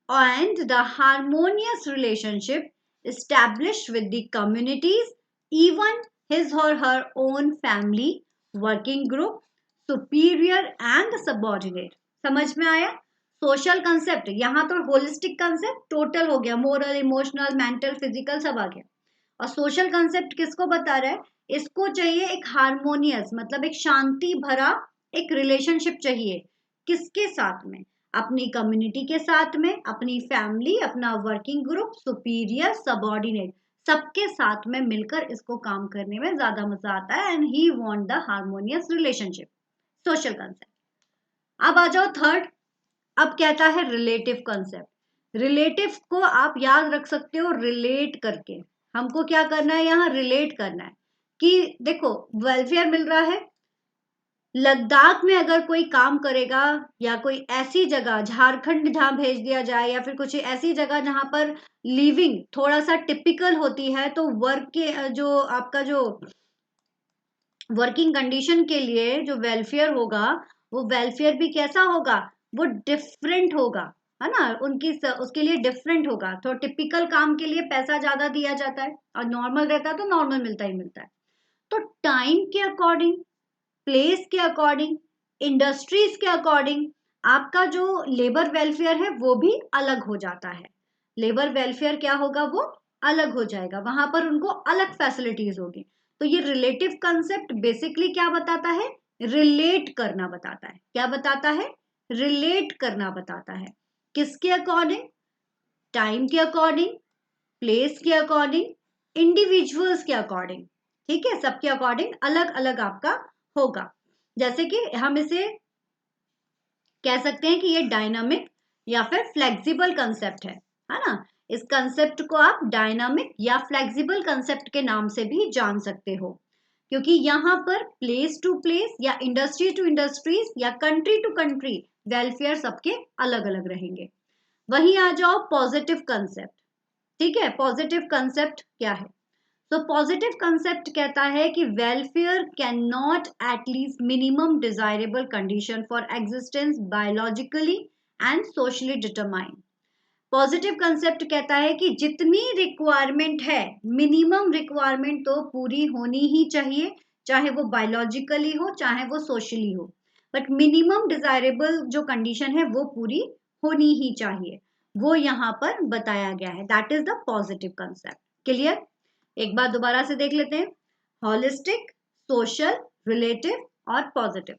and the harmonious relationship established with the communities, even his or her own family, working group, superior and subordinate। समझ में आया, social concept यहाँ तो होलिस्टिक कंसेप्ट टोटल हो गया, moral, emotional, mental, physical सब आ गया, और सोशल कंसेप्ट किसको बता रहा है, इसको चाहिए एक हारमोनियस मतलब एक शांति भरा एक रिलेशनशिप चाहिए, किसके साथ में, अपनी कम्युनिटी के साथ में, अपनी फैमिली, अपना वर्किंग ग्रुप, सुपीरियर, सबॉर्डिनेट, सबके साथ में मिलकर इसको काम करने में ज्यादा मजा आता है, and he want the harmonious relationship, social concept. अब आ जाओ थर्ड, अब कहता है रिलेटिव कंसेप्ट। रिलेटिव को आप याद रख सकते हो रिलेट करके, हमको क्या करना है यहाँ, रिलेट करना है कि देखो वेलफेयर मिल रहा है, लद्दाख में अगर कोई काम करेगा या कोई ऐसी जगह, झारखंड जहां भेज दिया जाए या फिर कुछ ऐसी जगह जहां पर लिविंग थोड़ा सा टिपिकल होती है, तो वर्क के जो आपका जो वर्किंग कंडीशन के लिए जो वेलफेयर होगा, वो वेलफेयर भी कैसा होगा, वो डिफरेंट होगा, है ना, उनकी उसके लिए डिफरेंट होगा। तो टिपिकल काम के लिए पैसा ज्यादा दिया जाता है और नॉर्मल रहता है तो नॉर्मल मिलता ही मिलता है। तो टाइम के अकॉर्डिंग, प्लेस के अकॉर्डिंग, इंडस्ट्रीज के अकॉर्डिंग आपका जो लेबर वेलफेयर है वो भी अलग हो जाता है। लेबर वेलफेयर क्या होगा, वो अलग हो जाएगा, वहां पर उनको अलग फैसिलिटीज होगी। तो ये रिलेटिव कंसेप्ट बेसिकली क्या बताता है, रिलेट करना बताता है, क्या बताता है, रिलेट करना बताता है, किसके अकॉर्डिंग, टाइम के अकॉर्डिंग, प्लेस के अकॉर्डिंग, इंडिविजुअल्स के अकॉर्डिंग, ठीक है, सबके अकॉर्डिंग अलग अलग आपका होगा। जैसे कि हम इसे कह सकते हैं कि ये डायनामिक या फिर फ्लेक्सिबल कंसेप्ट है ना। इस कंसेप्ट को आप डायनामिक या फ्लेक्सिबल कंसेप्ट के नाम से भी जान सकते हो, क्योंकि यहाँ पर प्लेस टू प्लेस या इंडस्ट्री टू इंडस्ट्रीज या कंट्री टू कंट्री वेलफेयर सबके अलग अलग रहेंगे। वहीं आ जाओ पॉजिटिव कंसेप्ट, ठीक है, पॉजिटिव कंसेप्ट क्या है, तो पॉजिटिव कंसेप्ट कहता है कि welfare can not at least minimum desirable condition for existence biologically and socially determined. Positive concept कहता है कि जितनी रिक्वायरमेंट है, मिनिमम रिक्वायरमेंट तो पूरी होनी ही चाहिए, चाहे वो बायोलॉजिकली हो चाहे वो सोशली हो। बट मिनिमम डिजायरेबल जो कंडीशन है वो पूरी होनी ही चाहिए, वो यहाँ पर बताया गया है। That is the positive concept. Clear? एक बार दोबारा से देख लेते हैं। हॉलिस्टिक, सोशल, रिलेटिव और पॉजिटिव।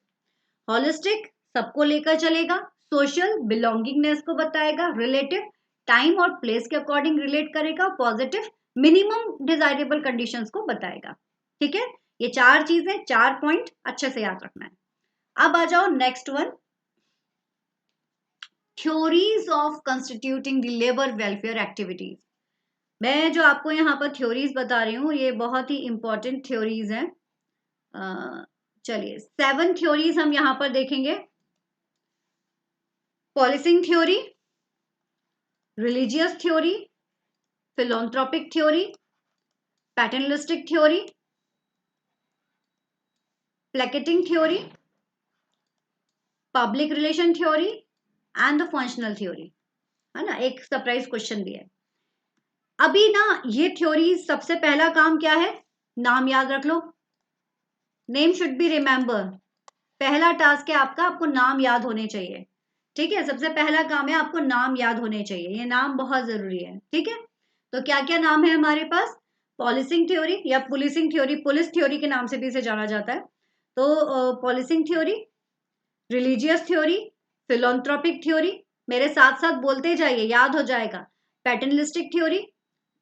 हॉलिस्टिक सबको लेकर चलेगा, सोशल बिलोंगिंगनेस को बताएगा, रिलेटिव टाइम और प्लेस के अकॉर्डिंग रिलेट करेगा, पॉजिटिव मिनिमम डिजायरेबल कंडीशंस को बताएगा। ठीक है, ये चार चीजें, चार पॉइंट अच्छे से याद रखना है। अब आ जाओ next one, theories of constituting the labour welfare activities. मैं जो आपको यहाँ पर थ्योरीज बता रही हूँ ये बहुत ही इंपॉर्टेंट थ्योरीज हैं। चलिए 7 थ्योरीज हम यहाँ पर देखेंगे। Policing theory, religious theory, philanthropic theory, paternalistic theory, placating theory, public relation theory and the functional theory. है ना, एक सरप्राइज क्वेश्चन भी है। अभी ना ये थ्योरी, सबसे पहला काम क्या है, नाम याद रख लो। Name should be remember. पहला टास्क है आपका, आपको नाम याद होने चाहिए। ठीक है, सबसे पहला काम है आपको नाम याद होने चाहिए, ये नाम बहुत जरूरी है। ठीक है, तो क्या क्या नाम है हमारे पास? पॉलिसिंग थ्योरी या पुलिसिंग थ्योरी, पुलिस थ्योरी के नाम से भी इसे जाना जाता है। तो policing theory, religious theory, philanthropic theory, मेरे साथ साथ बोलते जाइए, याद हो जाएगा। पैटर्नलिस्टिक थ्योरी,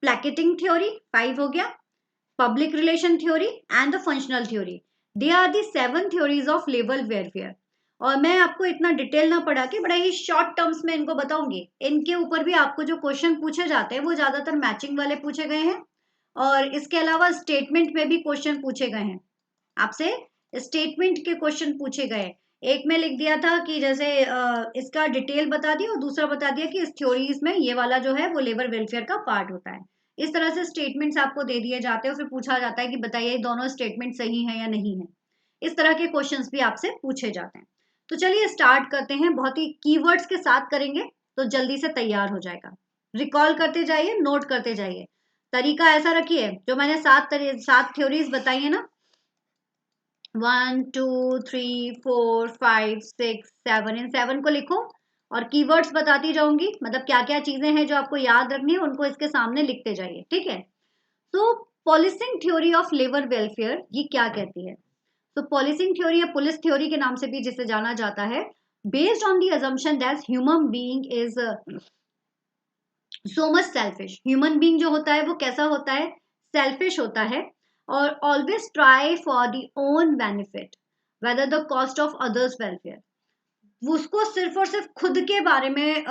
प्लैकेटिंग थ्योरी 5 हो गया, public relation theory and the functional theory. They are the 7 theories of labour welfare. और मैं आपको इतना डिटेल ना पढ़ा के बड़ा ही शॉर्ट टर्म्स में इनको बताऊंगी। इनके ऊपर भी आपको जो क्वेश्चन पूछे जाते हैं वो ज्यादातर मैचिंग वाले पूछे गए हैं, और इसके अलावा स्टेटमेंट में भी क्वेश्चन पूछे गए हैं आपसे। स्टेटमेंट के क्वेश्चन पूछे गए, एक में लिख दिया था कि जैसे इसका डिटेल बता दिया और दूसरा बता दिया कि इस थ्योरीज में ये वाला जो है वो लेबर वेलफेयर का पार्ट होता है। इस तरह से स्टेटमेंट्स आपको दे दिए जाते हैं, फिर पूछा जाता है कि बताइए दोनों स्टेटमेंट सही है या नहीं है। इस तरह के क्वेश्चंस भी आपसे पूछे जाते हैं। तो चलिए स्टार्ट करते हैं, बहुत ही कीवर्ड्स के साथ करेंगे तो जल्दी से तैयार हो जाएगा। रिकॉल करते जाइए, नोट करते जाइए। तरीका ऐसा रखिए, जो मैंने 7 थ्योरीज बताई है ना, 1 2 3 4 5 6 7, इन 7 को लिखो और कीवर्ड्स बताती जाऊंगी, मतलब क्या क्या चीजें हैं जो आपको याद रखनी है उनको इसके सामने लिखते जाइए। ठीक है, तो policing theory of labour welfare ये क्या कहती है? तो पॉलिसिंग थ्योरी या पुलिस थ्योरी के नाम से भी जिसे जाना जाता है, based on the assumption that human being is so much selfish. Human being जो होता है वो कैसा होता है? सेल्फिश होता है, और always try for the own benefit whether the cost of others welfare. उसको सिर्फ और सिर्फ खुद के बारे में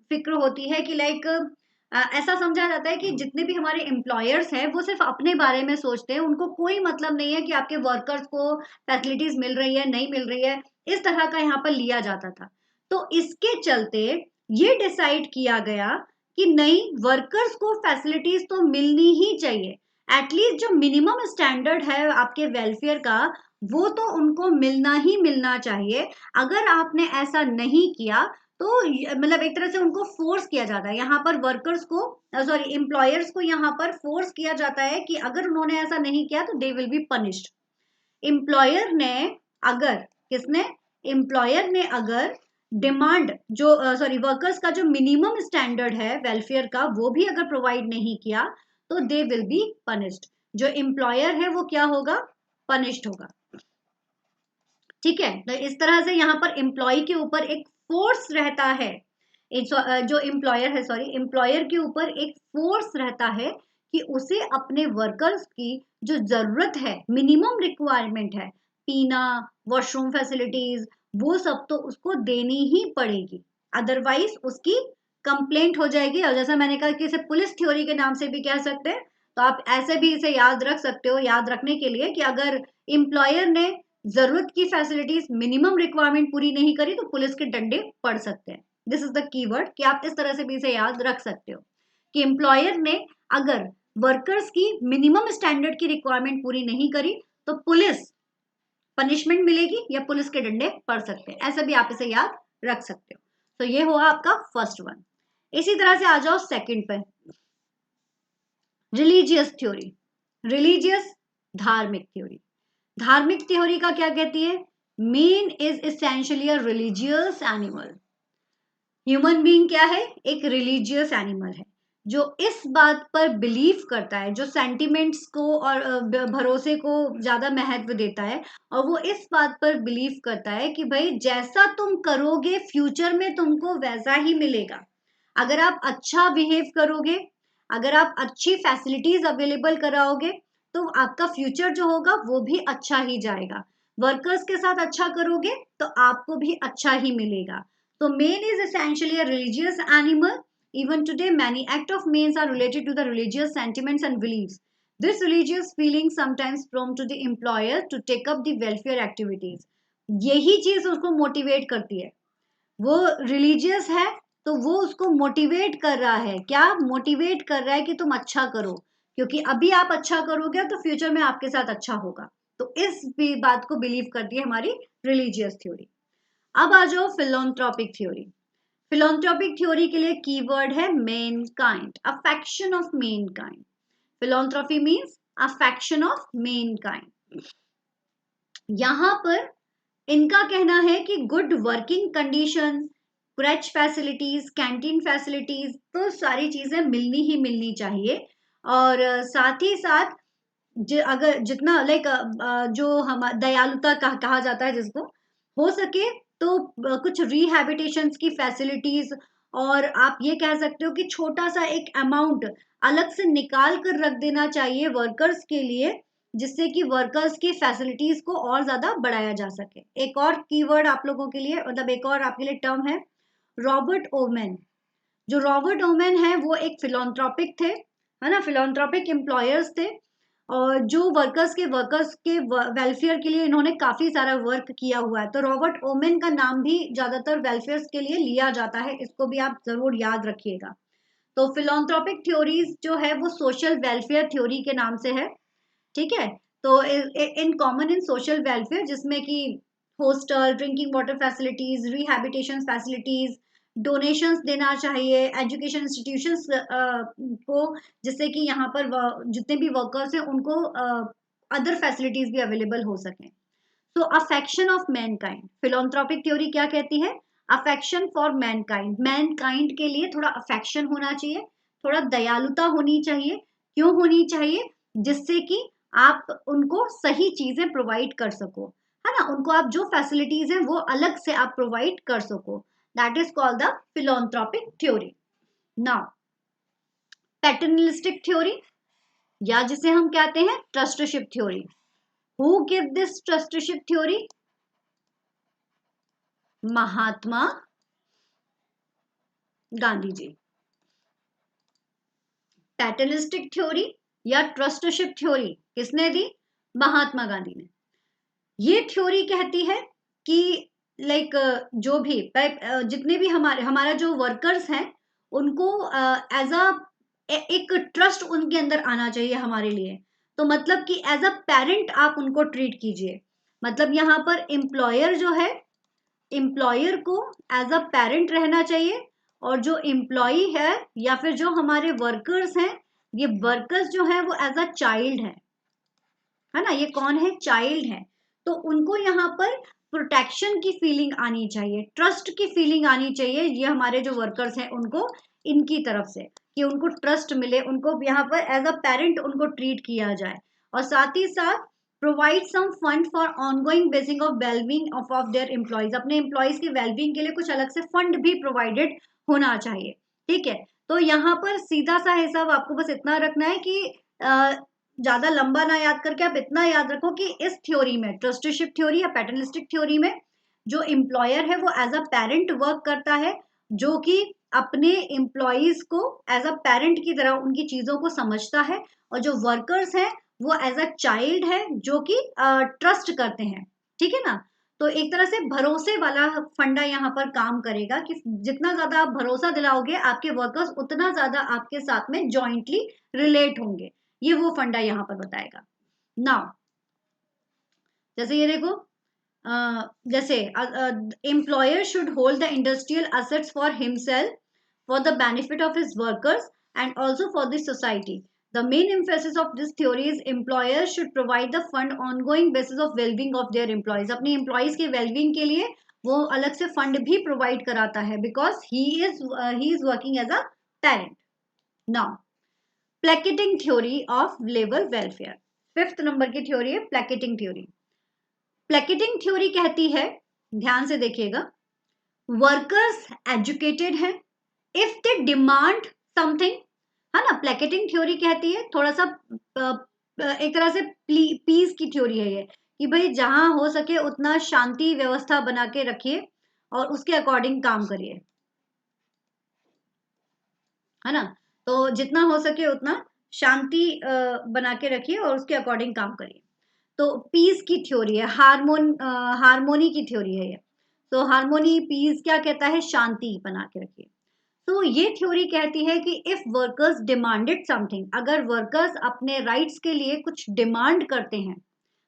फिक्र होती है कि लाइक ऐसा समझा जाता है कि जितने भी हमारे एम्प्लॉयर्स हैं वो सिर्फ अपने बारे में सोचते हैं, उनको कोई मतलब नहीं है कि आपके वर्कर्स को फैसिलिटीज मिल रही है नहीं मिल रही है। इस तरह का यहाँ पर लिया जाता था। तो इसके चलते ये डिसाइड किया गया कि नहीं, वर्कर्स को फैसिलिटीज तो मिलनी ही चाहिए। एटलीस्ट जो मिनिमम स्टैंडर्ड है आपके वेलफेयर का वो तो उनको मिलना ही मिलना चाहिए। अगर आपने ऐसा नहीं किया तो मतलब एक तरह से उनको फोर्स किया जाता है यहाँ पर, वर्कर्स को सॉरी एम्प्लॉयर्स को यहाँ पर फोर्स किया जाता है कि अगर उन्होंने ऐसा नहीं किया तो they will be punished. Employer ने अगर, किसने? एम्प्लॉयर ने अगर डिमांड जो सॉरी वर्कर्स का जो मिनिमम स्टैंडर्ड है वेलफेयर का वो भी अगर प्रोवाइड नहीं किया तो दे विल बी पनिश्ड। जो एम्प्लॉयर है वो क्या होगा? पनिश्ड होगा। ठीक है, तो इस तरह से यहाँ पर एम्प्लॉय के ऊपर एक फोर्स रहता है, जो एम्प्लॉयर है सॉरी एम्प्लॉयर के ऊपर एक फोर्स रहता है कि उसे अपने वर्कर्स की जो जरूरत है, मिनिमम रिक्वायरमेंट है, पीना, वॉशरूम फैसिलिटीज, वो सब तो उसको देनी ही पड़ेगी, अदरवाइज उसकी कंप्लेंट हो जाएगी। और जैसा मैंने कहा कि इसे पुलिस थ्योरी के नाम से भी कह सकते हैं, तो आप ऐसे भी इसे याद रख सकते हो, याद रखने के लिए कि अगर एम्प्लॉयर ने जरूरत की फैसिलिटीज मिनिमम रिक्वायरमेंट पूरी नहीं करी तो पुलिस के डंडे पड़ सकते हैं। दिस इज द कीवर्ड कि आप इस तरह से भी इसे याद रख सकते हो कि एम्प्लॉयर ने अगर वर्कर्स की मिनिमम स्टैंडर्ड की रिक्वायरमेंट पूरी नहीं करी तो पुलिस पनिशमेंट मिलेगी या पुलिस के डंडे पड़ सकते हैं। ऐसे भी आप इसे याद रख सकते हो। तो ये हुआ आपका फर्स्ट वन। इसी तरह से आ जाओ सेकंड पे, रिलीजियस थ्योरी। रिलीजियस, धार्मिक थ्योरी। धार्मिक थ्योरी का क्या कहती है main is essentially a religious animal. Human being क्या है? एक रिलीजियस एनिमल है जो इस बात पर बिलीव करता है, जो सेंटिमेंट्स को और भरोसे को ज्यादा महत्व देता है, और वो इस बात पर बिलीव करता है कि भाई जैसा तुम करोगे फ्यूचर में तुमको वैसा ही मिलेगा। अगर आप अच्छा बिहेव करोगे, अगर आप अच्छी फैसिलिटीज अवेलेबल कराओगे, तो आपका फ्यूचर जो होगा वो भी अच्छा ही जाएगा। वर्कर्स के साथ अच्छा करोगे तो आपको भी अच्छा ही मिलेगा। So man is essentially a religious animal. Even today, many acts of men are related to the religious sentiments and beliefs. This religious feeling sometimes prompt to the employer to take up the welfare activities. यही चीज उसको motivate करती है। वो religious है तो वो उसको मोटिवेट कर रहा है। क्या मोटिवेट कर रहा है? कि तुम अच्छा करो, क्योंकि अभी आप अच्छा करोगे तो फ्यूचर में आपके साथ अच्छा होगा। तो इस बात को बिलीव करती है हमारी रिलीजियस थ्योरी। अब आ जाओ फिलोंथ्रोपिक थ्योरी। फिलोंथ्रोपिक थ्योरी के लिए कीवर्ड है mankind, affection of mankind. Philanthropy means affection of mankind. यहां पर इनका कहना है कि good working condition, creche facilities, canteen facilities, तो सारी चीजें मिलनी ही मिलनी चाहिए। और साथ ही साथ अगर जितना लाइक जो हम दयालुता कहा जाता है जिसको, हो सके तो कुछ रिहैबिटेशन की फैसिलिटीज, और आप ये कह सकते हो कि छोटा सा एक अमाउंट अलग से निकाल कर रख देना चाहिए वर्कर्स के लिए, जिससे कि वर्कर्स की फैसिलिटीज को और ज्यादा बढ़ाया जा सके। एक और कीवर्ड आप लोगों के लिए, मतलब एक और आपके लिए टर्म है रॉबर्ट ओमेन। जो रॉबर्ट ओमेन है वो एक फिलोंथ्रोपिक थे, है ना, फिलोंथ्रोपिक एम्प्लॉयर्स थे, और जो वर्कर्स के वेलफेयर के लिए इन्होंने काफी सारा वर्क किया हुआ है। तो रॉबर्ट ओमेन का नाम भी ज्यादातर वेलफेयर के लिए लिया जाता है, इसको भी आप जरूर याद रखिएगा। तो फिलोंथ्रोपिक थ्योरीज जो है वो सोशल वेलफेयर थ्योरी के नाम से है, ठीक है। तो in common in social welfare, जिसमें कि hostel, drinking water facilities, rehabilitation facilities, donations देना चाहिए एजुकेशन इंस्टीट्यूशंस को, जिससे कि यहाँ पर जितने भी वर्कर्स हैं उनको अदर फैसिलिटीज भी अवेलेबल हो सकें। तो अफेक्शन ऑफ मैनकाइंड, फिलोंथ्रोपिक थ्योरी क्या कहती है? अफेक्शन फॉर मैनकाइंड, मैनकाइंड के लिए थोड़ा अफेक्शन होना चाहिए, थोड़ा दयालुता होनी चाहिए। क्यों होनी चाहिए? जिससे कि आप उनको सही चीजें प्रोवाइड कर सको, है ना, उनको आप जो फैसिलिटीज हैं वो अलग से आप प्रोवाइड कर सको। That is called the philanthropic theory. Now paternalistic theory, या जिसे हम कहते हैं trusteeship theory. Who give this trusteeship theory? Mahatma Gandhi ji. Paternalistic theory या ट्रस्टशिप थ्योरी किसने दी? महात्मा गांधी ने। ये थ्योरी कहती है कि लाइक जो भी जितने भी हमारा जो वर्कर्स हैं उनको एज अ एक ट्रस्ट उनके अंदर आना चाहिए हमारे लिए। तो मतलब कि एज अ पेरेंट आप उनको ट्रीट कीजिए। मतलब यहाँ पर एम्प्लॉयर जो है, एम्प्लॉयर को एज अ पेरेंट रहना चाहिए, और जो एम्प्लॉई है या फिर जो हमारे वर्कर्स हैं, ये वर्कर्स जो है वो एज अ चाइल्ड है ना, ये कौन है? चाइल्ड है। तो उनको यहाँ पर प्रोटेक्शन की फीलिंग आनी चाहिए, ट्रस्ट की फीलिंग आनी चाहिए, ये हमारे जो वर्कर्स हैं उनको इनकी तरफ से, कि उनको ट्रस्ट मिले, उनको यहाँ पर एज अ पेरेंट उनको ट्रीट किया जाए। और साथ ही साथ provide some fund for ongoing basing of wellbeing of their employees, अपने एम्प्लॉयज की वेलबींग के लिए कुछ अलग से फंड भी प्रोवाइडेड होना चाहिए, ठीक है। तो यहाँ पर सीधा सा हिसाब आपको बस इतना रखना है कि ज्यादा लंबा ना याद करके आप इतना याद रखो कि इस थ्योरी में, ट्रस्टशिप थ्योरी या पैटर्निस्टिक थ्योरी में, जो एम्प्लॉयर है वो एज अ पेरेंट वर्क करता है, जो कि अपने एम्प्लॉयज को एज अ पेरेंट की तरह उनकी चीजों को समझता है, और जो वर्कर्स हैं वो एज अ चाइल्ड है जो कि ट्रस्ट करते हैं, ठीक है ना। तो एक तरह से भरोसे वाला फंडा यहाँ पर काम करेगा, कि जितना ज्यादा आप भरोसा दिलाओगे आपके वर्कर्स उतना ज्यादा आपके साथ में जॉइंटली रिलेट होंगे। ये वो फंडा यहाँ पर बताएगा। नाउ जैसे ये देखो, जैसे employer should hold the industrial assets for himself, for the benefit of his workers, and also for the society. The main emphasis of this theory is employers should provide the fund ongoing basis of well-being of their employees. अपने employees के well-being के लिए वो अलग से fund भी provide कराता है because he is working as a parent. Now, placating theory of labor welfare. 5th number की थ्योरी है placating theory. Placating theory कहती है, ध्यान से देखिएगा, वर्कर्स एजुकेटेड हैं, इफ दे डिमांड समथिंग, है ना. प्लेकेटिंग थ्योरी कहती है थोड़ा सा एक तरह से पीस की थ्योरी है ये, कि भाई जहां हो सके उतना शांति व्यवस्था बना के रखिए और उसके अकॉर्डिंग काम करिए, है ना. तो जितना हो सके उतना शांति बना के रखिए और उसके अकॉर्डिंग काम करिए. तो पीस की थ्योरी है, हारमोनी की थ्योरी है ये. तो हारमोनी, पीस क्या कहता है, शांति बना के रखिए. तो ये थ्योरी कहती है कि इफ वर्कर्स डिमांडेड समथिंग, अगर वर्कर्स अपने राइट्स के लिए कुछ डिमांड करते हैं,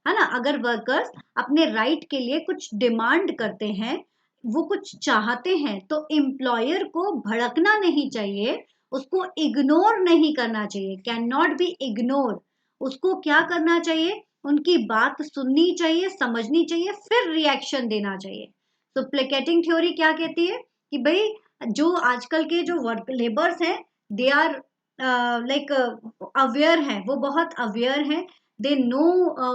है ना, अगर वर्कर्स अपने राइट के लिए कुछ डिमांड करते हैं, वो कुछ चाहते हैं, तो एम्प्लॉयर को भड़कना नहीं चाहिए, उसको इग्नोर नहीं करना चाहिए, कैन नॉट बी इग्नोर. उसको क्या करना चाहिए, उनकी बात सुननी चाहिए, समझनी चाहिए, फिर रिएक्शन देना चाहिए. तो प्लेकेटिंग थ्योरी क्या कहती है कि भाई जो आजकल के जो वर्क लेबर्स हैं, दे आर लाइक अवेयर हैं, वो बहुत अवेयर हैं, they know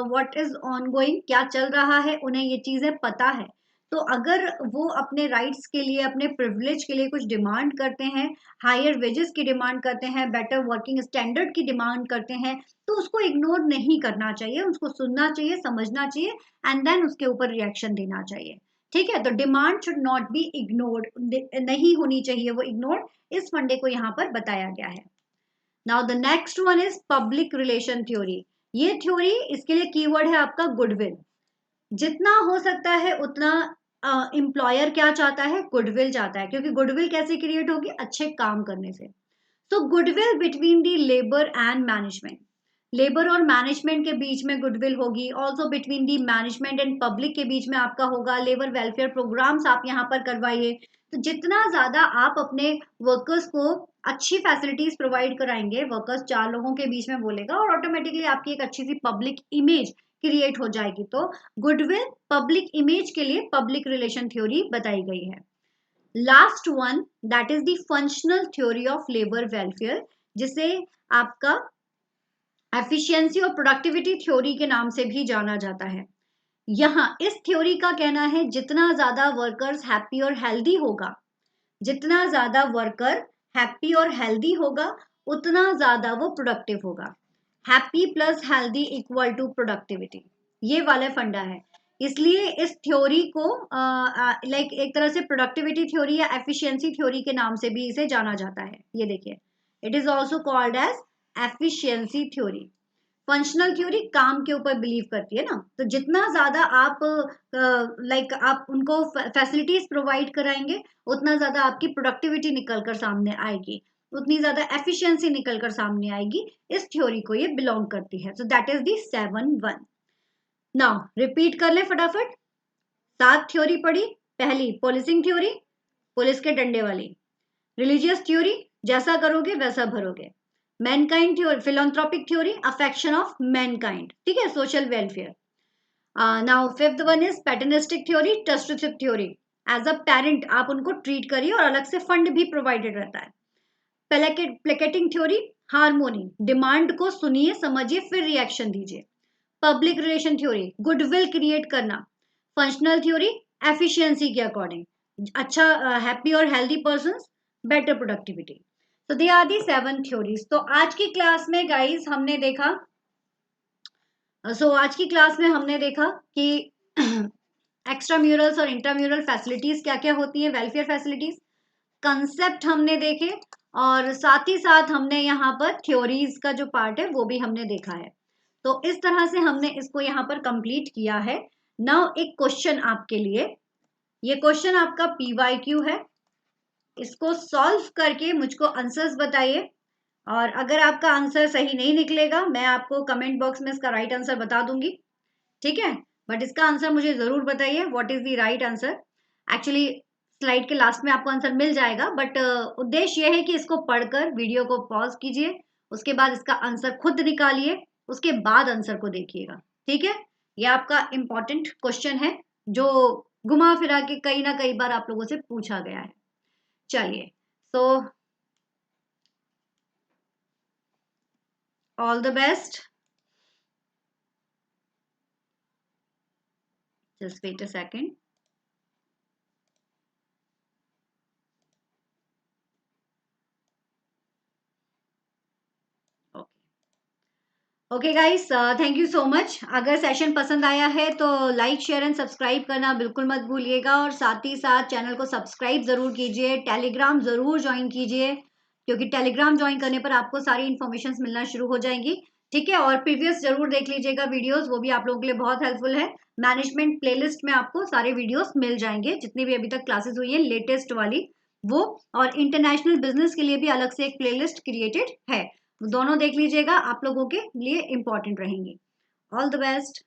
what is on going, क्या चल रहा है, उन्हें ये चीजें पता है. तो अगर वो अपने राइट्स के लिए, अपने प्रिविलेज के लिए कुछ डिमांड करते हैं, हायर वेजेस की डिमांड करते हैं, बेटर वर्किंग स्टैंडर्ड की डिमांड करते हैं, तो उसको इग्नोर नहीं करना चाहिए, उसको सुनना चाहिए, समझना चाहिए, एंड देन उसके ऊपर रिएक्शन देना चाहिए. ठीक है. तो demand should not be ignored, नहीं होनी चाहिए वो इग्नोर्ड. इस फंडे को यहाँ पर बताया गया है. Now the next one is public relation theory. ये थ्योरी, इसके लिए कीवर्ड है आपका गुडविल. जितना हो सकता है उतना एम्प्लॉयर क्या चाहता है, गुडविल चाहता है, क्योंकि गुडविल कैसे क्रिएट होगी, अच्छे काम करने से. तो goodwill between the labour and management, labour और मैनेजमेंट के बीच में गुडविल होगी. Also between the management and public के बीच में आपका होगा. लेबर वेलफेयर प्रोग्राम्स आप यहाँ पर करवाइए. तो जितना ज्यादा आप अपने वर्कर्स को अच्छी फैसिलिटीज प्रोवाइड कराएंगे, वर्कर्स 4 लोगों के बीच में बोलेगा और ऑटोमेटिकली आपकी एक अच्छी सी पब्लिक इमेज क्रिएट हो जाएगी. तो गुडविल पब्लिक इमेज के लिए पब्लिक रिलेशन थ्योरी बताई गई है. Last one, that is the functional theory of labour welfare, जिसे आपका एफिशिएंसी और प्रोडक्टिविटी थ्योरी के नाम से भी जाना जाता है. यहाँ इस थ्योरी का कहना है जितना ज्यादा वर्कर्स हैप्पी और हेल्दी होगा, जितना ज्यादा वर्कर हैप्पी और हेल्दी होगा, उतना ज्यादा वो प्रोडक्टिव होगा. Happy plus healthy equal to productivity, ये वाला फंडा है. इसलिए इस थ्योरी को लाइक एक तरह से प्रोडक्टिविटी थ्योरी या एफिशिएंसी थ्योरी के नाम से भी इसे जाना जाता है. ये देखिए, it is also called as efficiency theory. Functional theory काम के ऊपर बिलीव करती है ना. तो जितना ज्यादा आप लाइक आप उनको फैसिलिटीज प्रोवाइड कराएंगे, उतना ज्यादा आपकी प्रोडक्टिविटी निकल कर सामने आएगी, उतनी ज्यादा एफिशिएंसी निकल कर सामने आएगी. इस थ्योरी को ये बिलोंग करती है. So that is the 7-1. Now repeat कर ले फटाफट. 7 थ्योरी पढ़ी. पहली पुलिसिंग थ्योरी, पुलिस के डंडे वाली. रिलीजियस थ्योरी, जैसा करोगे वैसा भरोगे. Mankind theory, philanthropic theory, affection of mankind. ठीक है, social welfare. Now 5th one is paternalistic theory, ट्रस्टिव थ्योरी. एज अ पेरेंट आप उनको ट्रीट करिए और अलग से फंड भी प्रोवाइडेड रहता है. प्लेकेटिंग थ्योरी, हार्मोनी, डिमांड को सुनिए, समझिए, फिर रिएक्शन दीजिए. Public relation theory, goodwill create करना. फंक्शनल थ्योरी, एफिशिएंसी के अकॉर्डिंग, अच्छा हैप्पी और हेल्दी पर्सन, बेटर प्रोडक्टिविटी. तो दे आर दी 7 थ्योरीज. तो आज की क्लास में गाइस हमने देखा, आज की क्लास में हमने देखा कि एक्स्ट्राम्यूरल्स और इंट्राम्यूरल फैसिलिटीज क्या क्या होती है, वेलफेयर फैसिलिटीज, कंसेप्ट हमने देखे, और साथ ही साथ हमने यहाँ पर थ्योरीज का जो पार्ट है वो भी हमने देखा है. तो इस तरह से हमने इसको यहाँ पर कंप्लीट किया है. नाउ एक क्वेश्चन आपके लिए, ये क्वेश्चन आपका PYQ है. इसको सॉल्व करके मुझको आंसर्स बताइए, और अगर आपका आंसर सही नहीं निकलेगा, मैं आपको कमेंट बॉक्स में इसका राइट आंसर बता दूंगी. ठीक है, बट इसका आंसर मुझे जरूर बताइए, what is the right answer. Actually slide के लास्ट में आपको आंसर मिल जाएगा, बट उद्देश्य यह है कि इसको पढ़कर वीडियो को पॉज कीजिए, उसके बाद इसका आंसर खुद निकालिए, उसके बाद आंसर को देखिएगा। ठीक है, ये आपका इंपॉर्टेंट क्वेश्चन है जो घुमा फिरा के कई ना कई बार आप लोगों से पूछा गया है। चलिए, so all the best. Just wait a second. Okay guys, thank you so much. अगर सेशन पसंद आया है तो लाइक शेयर एंड सब्सक्राइब करना बिल्कुल मत भूलिएगा, और साथ ही साथ चैनल को सब्सक्राइब जरूर कीजिए, टेलीग्राम जरूर ज्वाइन कीजिए, क्योंकि टेलीग्राम ज्वाइन करने पर आपको सारी इन्फॉर्मेशन मिलना शुरू हो जाएंगी। ठीक है, और प्रीवियस जरूर देख लीजिएगा वीडियोस, वो भी आप लोगों के लिए बहुत हेल्पफुल है। मैनेजमेंट प्लेलिस्ट में आपको सारे वीडियोस मिल जाएंगे, जितनी भी अभी तक क्लासेस हुई है लेटेस्ट वाली वो, और इंटरनेशनल बिजनेस के लिए भी अलग से एक प्लेलिस्ट क्रिएटेड है, दोनों देख लीजिएगा, आप लोगों के लिए इंपॉर्टेंट रहेंगे। All the best.